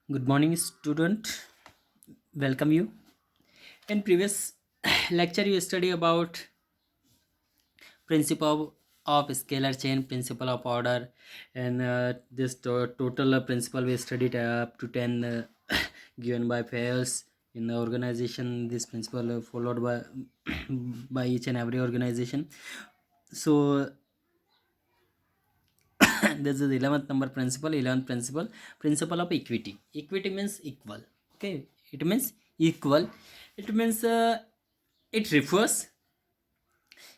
Good morning, student. Welcome you. In previous lecture, you study about principle of scalar chain, principle of order, and this total principle we studied up to 10 given by pairs in the organization. This principle followed by by each and every organization. So this is 11th number principle. 11th principle of equity. Equity means equal. Okay, it means equal. It means it refers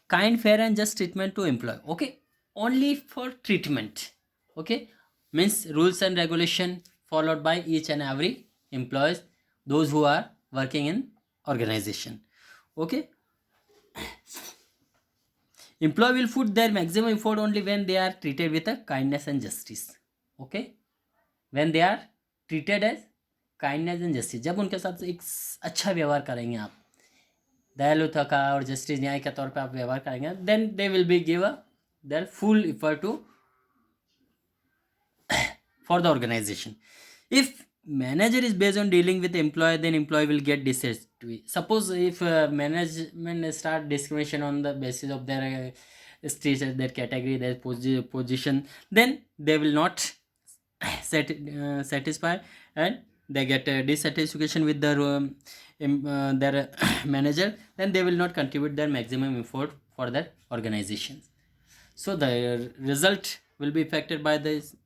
kind, fair, and just treatment to employee. Okay, only for treatment. Okay, means rules and regulation followed by each and every employees, those who are working in organization. Okay, employee will put their maximum effort only when they are treated with a kindness and justice. Okay, when they are treated as kindness and justice, जब उनके साथ एक अच्छा व्यवहार करेंगे आप, दयालुता का और जस्टिस न्याय के तौर पे आप व्यवहार करेंगे, then they will be give their full effort to for the organization. If manager is based on dealing with employee, then employee will get dissatisfied. Suppose if management start discrimination on the basis of their status, their category, their position, then they will not satisfy, and they get dissatisfaction with their manager, then they will not contribute their maximum effort for their organization. So the result will be affected by this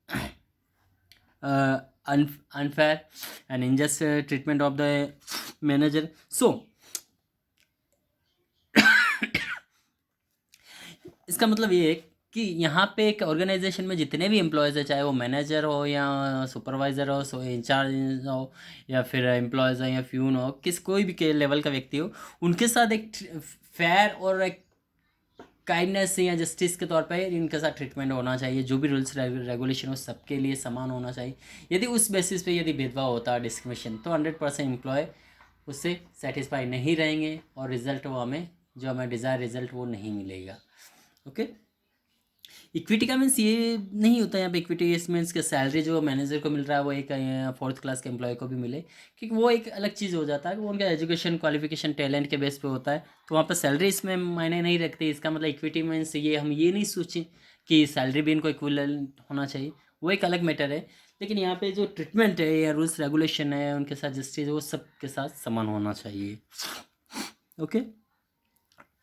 unfair and unjust treatment of the manager. So इसका मतलब ये है कि यहाँ पे एक organisation में जितने भी एम्प्लॉयज़ है, चाहे वो मैनेजर हो या सुपरवाइज़र हो, सो इंचार्ज हो, या फिर एम्प्लॉयज़ हो या फ्यून हो, कोई भी के लेवल का व्यक्ति हो, उनके साथ एक फेयर और एक काइंडनेस या जस्टिस के तौर पे इनके साथ ट्रीटमेंट होना चाहिए. जो भी रूल्स रेगुलेशन हो सबके लिए समान होना चाहिए. यदि उस बेसिस पे यदि भेदभाव होता है, डिस्क्रिमिनेशन, तो 100% एम्प्लॉय उससे सेटिस्फाई नहीं रहेंगे और रिजल्ट वो हमें जो हमें डिज़ायर रिजल्ट वो नहीं मिलेगा. ओके, इक्विटी का मीन्स ये नहीं होता है यहाँ पे. इक्विटी इस मीन्स के सैलरी जो मैनेजर को मिल रहा है वो एक 4th क्लास के एम्प्लॉय को भी मिले, क्योंकि वो एक अलग चीज़ हो जाता है कि वो उनका एजुकेशन, क्वालिफिकेशन, टैलेंट के बेस पे होता है, तो वहाँ पर सैलरी इसमें मायने नहीं रखती. इसका मतलब इक्विटी मीन्स ये हम ये नहीं सोचें कि सैलरी भी इनको इक्विवेलेंट होना चाहिए, वो एक अलग मैटर है. लेकिन यहाँ पे जो ट्रीटमेंट है या रूल्स रेगुलेशन है, उनके साथ जस्टिस, वो सबके साथ समान होना चाहिए. Okay,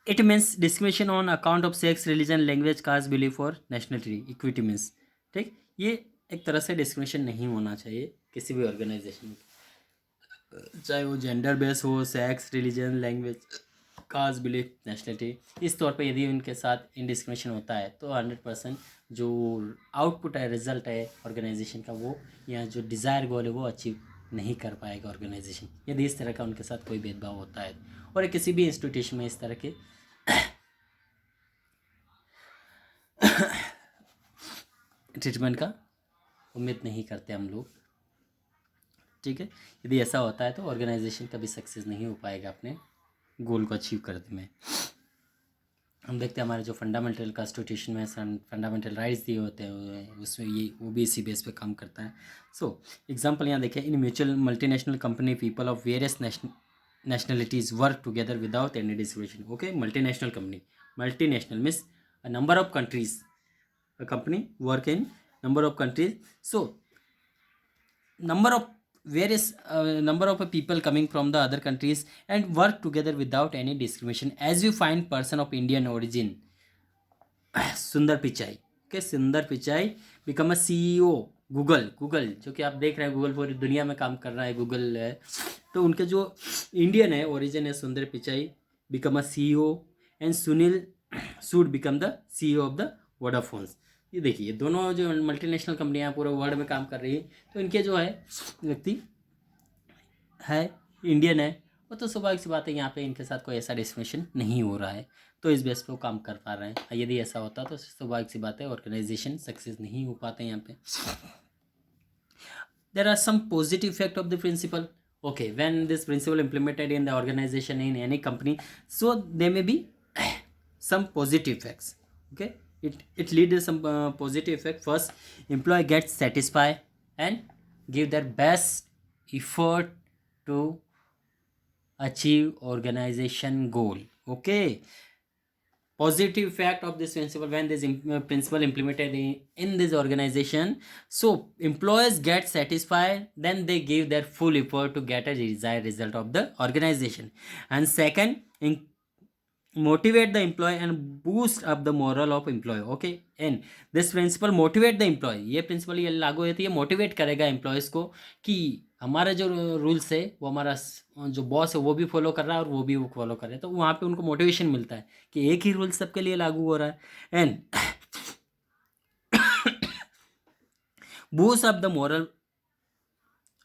it means discrimination on account of sex, religion, language, caste, belief और नेशनलिटी. इक्विटी मीन्स, ठीक, ये एक तरह से डिस्क्रिमिनेशन नहीं होना चाहिए किसी भी ऑर्गेनाइजेशन में, चाहे वो जेंडर बेस हो, sex, religion, language, caste, belief, nationality. इस तौर पे यदि उनके साथ इनडिस्क्रिमिनेशन होता है तो 100% जो आउटपुट है, रिजल्ट है ऑर्गेनाइजेशन का, वो या जो डिज़ायर गोल है वो अचीव नहीं कर पाएगा ऑर्गेनाइजेशन, यदि इस तरह का उनके साथ कोई भेदभाव होता है. और किसी भी इंस्टीट्यूशन में इस तरह के ट्रीटमेंट का उम्मीद नहीं करते हम लोग. ठीक है, यदि ऐसा होता है तो ऑर्गेनाइजेशन कभी सक्सेस नहीं हो पाएगा अपने गोल को अचीव करने में. हम देखते हैं हमारे जो फंडामेंटल कॉन्स्टिट्यूशन में फंडामेंटल राइट्स दिए होते हैं, उसमें ये वो भी इसी बेस पे काम करता है. सो एग्जांपल यहाँ देखें, in mutual multinational company people of various nationalities work together without any discrimination. Okay, multinational company, multinational means a number of countries, a company work in number of countries. So number of various number of people coming from the other countries and work together without any discrimination. As you find person of Indian origin, सुंदर Pichai. Okay, सुंदर Pichai become a CEO Google, जो कि आप देख रहे हैं Google पूरी दुनिया में काम कर रहा है, गूगल है. तो उनके जो इंडियन है ओरिजिन है, Sundar Pichai become a CEO, and Sunil Sood become the CEO of the Vodafones. ये देखिए, ये दोनों जो मल्टीनेशनल कंपनियां पूरे वर्ल्ड में काम कर रही है, तो इनके जो है व्यक्ति है इंडियन है, वो तो स्वाभाविक सी बात है, यहाँ पे इनके साथ कोई ऐसा डिस्क्रिमिनेशन नहीं हो रहा है, तो इस बेस पे वो काम कर पा रहे हैं. यदि ऐसा होता तो स्वाभाविक सी बात है ऑर्गेनाइजेशन सक्सेस नहीं हो पाते यहाँ पे. there are some positive effect of the principle. Okay, when this principle implemented in the organization, in any company, so there may be some positive effects. Okay, it leads to some positive effect. First, employee gets satisfied and give their best effort to achieve organization goal. Okay, positive effect of this principle when this principle implemented in this organization, so employees get satisfied, then they give their full effort to get a desired result of the organization. And second, motivate the employee and boost up the moral of employee. Okay, and this principle motivate the employee, ये principle ये लागू है तो ये motivate करेगा employees को कि हमारा जो रूल्स है वो हमारा जो बॉस है वो भी फॉलो कर रहा है और वो भी फॉलो कर रहे हैं, तो वहाँ पे उनको मोटिवेशन मिलता है कि एक ही रूल सबके लिए लागू हो रहा है. And boost up the moral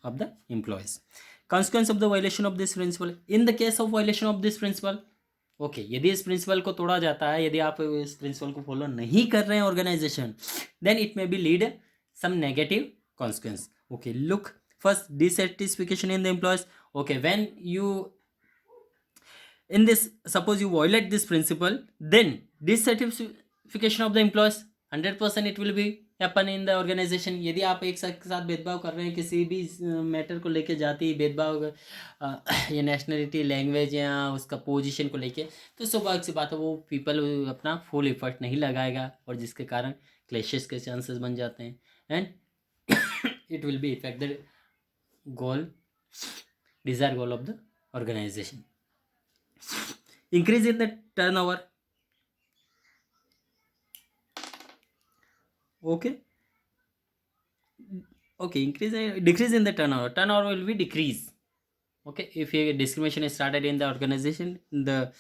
of the employees. Consequence of the violation of this principle. In the case of violation of this principle, okay यदि इस प्रिंसिपल को तोड़ा जाता है, यदि आप इस प्रिंसिपल को फॉलो नहीं कर रहे हैं organisation, then it may be lead some negative consequence. Okay, look first, dissatisfaction in the employees. Okay, when you in this, suppose you violate this principle, then dissatisfaction of the employees 100% it will be happen in the organization. यदि आप एक साथ भेदभाव कर रहे हैं किसी भी मैटर को लेके, जाति भेदभाव या नेशनलिटी, लैंग्वेज या उसका पोजीशन को लेके, तो स्वाभाविक सी बात है वो पीपल अपना फुल एफर्ट नहीं लगाएगा और जिसके कारण क्लैशेस के चांसेस बन जाते हैं. And it will be effect the goal, desire goal of the organisation. Increase in the turnover. Okay, decrease in the turnover will be decrease. Okay, if a discrimination is started in the organization, the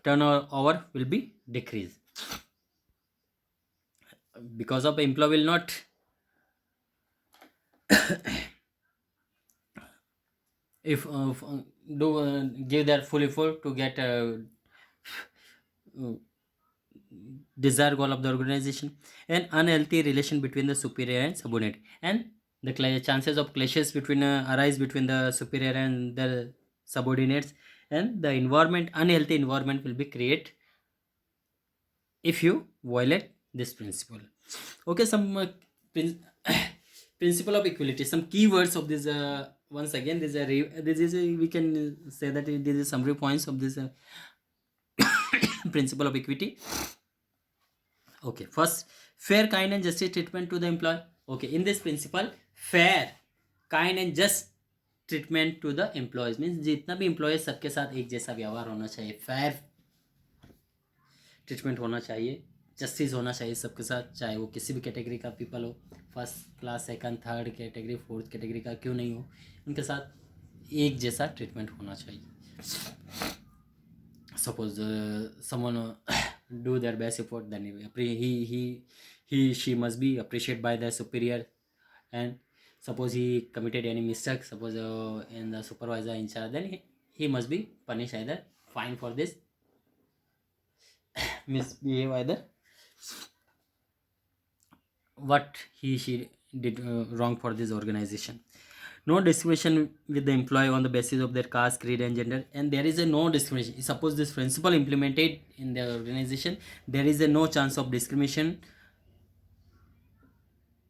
turnover will be decrease because of employee will not if do give their full effort to get desired goal of the organization. And unhealthy relation between the superior and subordinate, and the chances of clashes between arise between the superior and the subordinates, and the environment, unhealthy environment will be created if you violate this principle. Okay, some principle of equality, some keywords of this. Once again, this is we can say that this is summary points of this principle of equity. Okay, first, fair, kind and justice treatment to the employee. Okay, in this principle, fair, kind and just treatment to the employees means जितना भी employees सबके साथ एक जैसा व्यवहार होना चाहिए, fair treatment होना चाहिए, जस्टिस होना चाहिए सबके साथ, चाहे वो किसी भी कैटेगरी का पीपल हो, first class, second, third category, fourth category का क्यों नहीं हो, उनके साथ एक जैसा ट्रीटमेंट होना चाहिए. Suppose someone do their best effort, then she must be appreciated by the superior. And suppose he committed any mistake, suppose in the supervisor in charge, then he must be punished, either fine for this misbehave, either what she did wrong for this organization. No discrimination with the employee on the basis of their caste, creed and gender. And there is a no discrimination. Suppose this principle implemented in the organization, there is a no chance of discrimination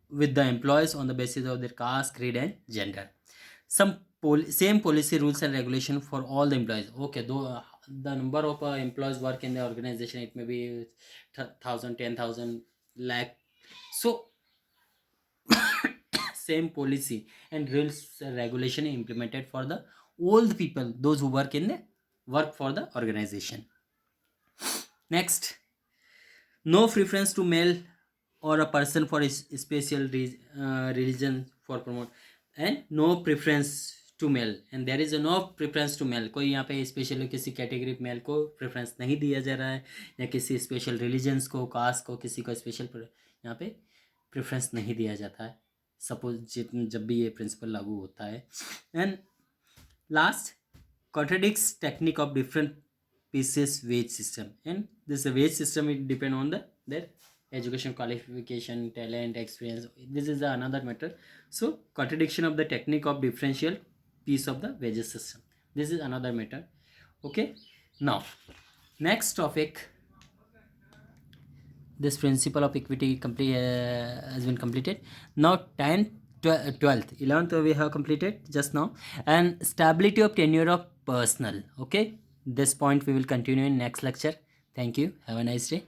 with the employees on the basis of their caste, creed and gender. Some same policy, rules and regulation for all the employees. Okay, though the number of employees work in the organization, it may be 1,000, 10,000, lakh. So same policy and rules regulation implemented for the all the people, those who work for the organization. Next, no preference to male or a person for a special religion for promote. And no preference to male, and there is a no preference to male. कोई यहाँ पे special किसी category mail को preference नहीं दिया जा रहा है, या किसी स्पेशल रिलीजन्स को, कास्ट को, किसी को स्पेशल यहाँ पे प्रेफरेंस नहीं दिया जाता है, सपोज जब भी ये प्रिंसिपल लागू होता है. And last, contradicts technique of different pieces wage system. And this wage system it depend on their education, qualification, talent, experience. This is another matter. So contradiction of the technique of differential piece of the wages system, this is another matter. Okay, now next topic, this principle of equity has been completed. Now 10th 12th 11th we have completed just now. And stability of tenure of personnel. Okay, this point we will continue in next lecture. Thank you, have a nice day.